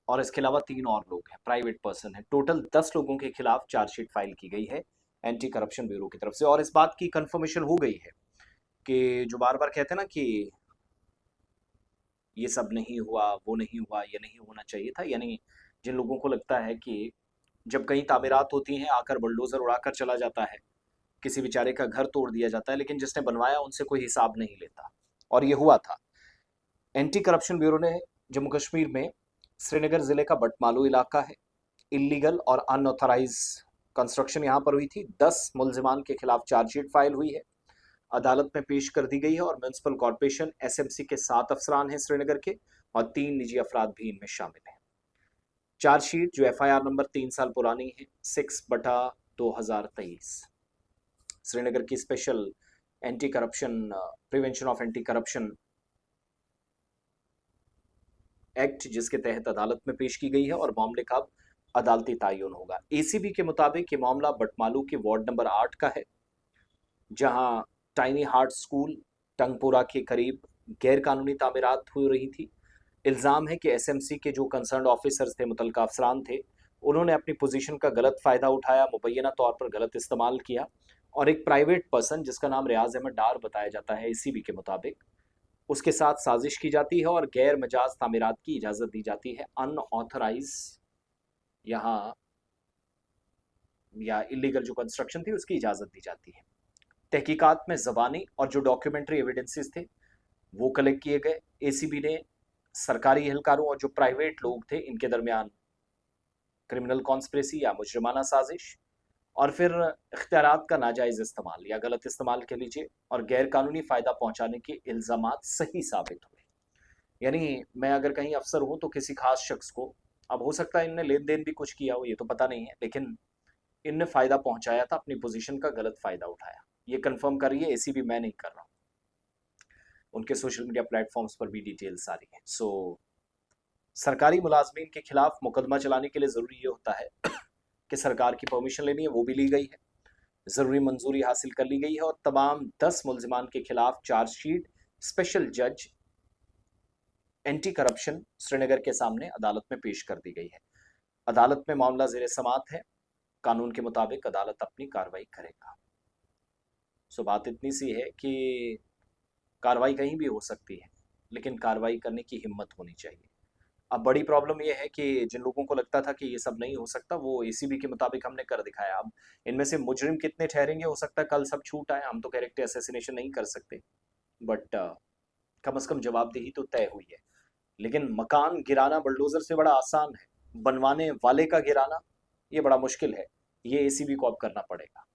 और इसके अलावा 3 और लोग हैं, प्राइवेट पर्सन है। टोटल 10 लोगों के खिलाफ चार्जशीट फाइल की गई है एंटी करप्शन ब्यूरो की तरफ से। और इस बात की कंफर्मेशन हो गई है कि जो बार बार कहते हैं ना कि ये सब नहीं हुआ, वो नहीं हुआ, ये नहीं होना चाहिए था, यानी जिन लोगों को लगता है कि जब कहीं तामीरात होती हैं आकर बुलडोजर उड़ाकर चला जाता है, किसी बेचारे का घर तोड़ दिया जाता है, लेकिन जिसने बनवाया उनसे कोई हिसाब नहीं लेता। और ये हुआ था। एंटी करप्शन ब्यूरो ने जम्मू कश्मीर में श्रीनगर जिले का बटमालू इलाका है, इलीगल और अनऑथराइज कंस्ट्रक्शन यहाँ पर हुई थी। 10 मुलजिमान के खिलाफ चार्जशीट फाइल हुई है, अदालत में पेश कर दी गई है। और म्यूनसिपल कॉरपोरेशन एसएमसी के 7 अफसरान हैं श्रीनगर के, और 3 निजी अफराद भी इनमें शामिल हैं। चार्जशीट जो एफआईआर नंबर 3 साल पुरानी है, 6/2023, श्रीनगर की special anti corruption prevention of anti corruption act जिसके तहत अदालत में पेश की गई है, और मामले का अब अदालती तायुन होगा। एसीबी के मुताबिक ये मामला बटमालू के वार्ड नंबर 8 का है, जहां टाइनी हार्ट स्कूल टंगपुरा के करीब गैर कानूनी तामीरात हो रही थी। इल्ज़ाम है कि एसएमसी के जो कंसर्न ऑफिसर्स थे, मुतलका अफसरान थे, उन्होंने अपनी पोजीशन का गलत फ़ायदा उठाया, मुबैना तौर पर गलत इस्तेमाल किया, और एक प्राइवेट पर्सन जिसका नाम रियाज अहमद डार बताया जाता है एसीबी के मुताबिक, उसके साथ साजिश की जाती है और गैर मजाज तामीरात की इजाज़त दी जाती है। अनऑथराइज यहाँ या इलीगल जो कंस्ट्रक्शन थी उसकी इजाज़त दी जाती है। तहकीकात में ज़बानी और जो डॉक्यूमेंट्री एविडेंसेस थे वो कलेक्ट किए गए। एसीबी ने सरकारी एहलकारों और जो प्राइवेट लोग थे इनके दरमियान क्रिमिनल कॉन्स्पिरेसी या मुजरिमाना साजिश, और फिर इख्तियारात का नाजायज़ इस्तेमाल या गलत इस्तेमाल के लीजिए, और गैर कानूनी फ़ायदा पहुंचाने के इल्ज़ामात सही साबित हुए। यानी मैं अगर कहीं अफसर हूं तो किसी खास शख्स को, अब हो सकता है इनने लेन देन भी कुछ किया हो, ये तो पता नहीं है, लेकिन इनने फ़ायदा पहुंचाया था, अपनी पोजीशन का गलत फ़ायदा उठाया। ये कंफर्म कर रही है एसीबी, मैं नहीं कर रहा हूँ। उनके सोशल मीडिया प्लेटफॉर्म्स पर भी डिटेल्स आ रही हैं। सो सरकारी मुलाजमीन के खिलाफ मुकदमा चलाने के लिए ज़रूरी ये होता है कि सरकार की परमिशन लेनी है, वो भी ली गई है, ज़रूरी मंजूरी हासिल कर ली गई है, और तमाम 10 मुलजिमान के खिलाफ चार्जशीट स्पेशल जज एंटी करप्शन श्रीनगर के सामने अदालत में पेश कर दी गई है। अदालत में मामला ज़ेर समाअत है, कानून के मुताबिक अदालत अपनी कार्रवाई करेगा। सो बात इतनी सी है कि कार्रवाई कहीं भी हो सकती है, लेकिन कार्रवाई करने की हिम्मत होनी चाहिए। अब बड़ी प्रॉब्लम ये है कि जिन लोगों को लगता था कि ये सब नहीं हो सकता, वो एसीबी के मुताबिक हमने कर दिखाया। अब इनमें से मुजरिम कितने ठहरेंगे, हो सकता है कल सब छूट आए, हम तो कैरेक्टर असैसिनेशन नहीं कर सकते, बट कम से कम जवाबदेही तो तय हुई है। लेकिन मकान गिराना बुलडोजर से बड़ा आसान है, बनवाने वाले का गिराना ये बड़ा मुश्किल है। ये एसीबी को अब करना पड़ेगा।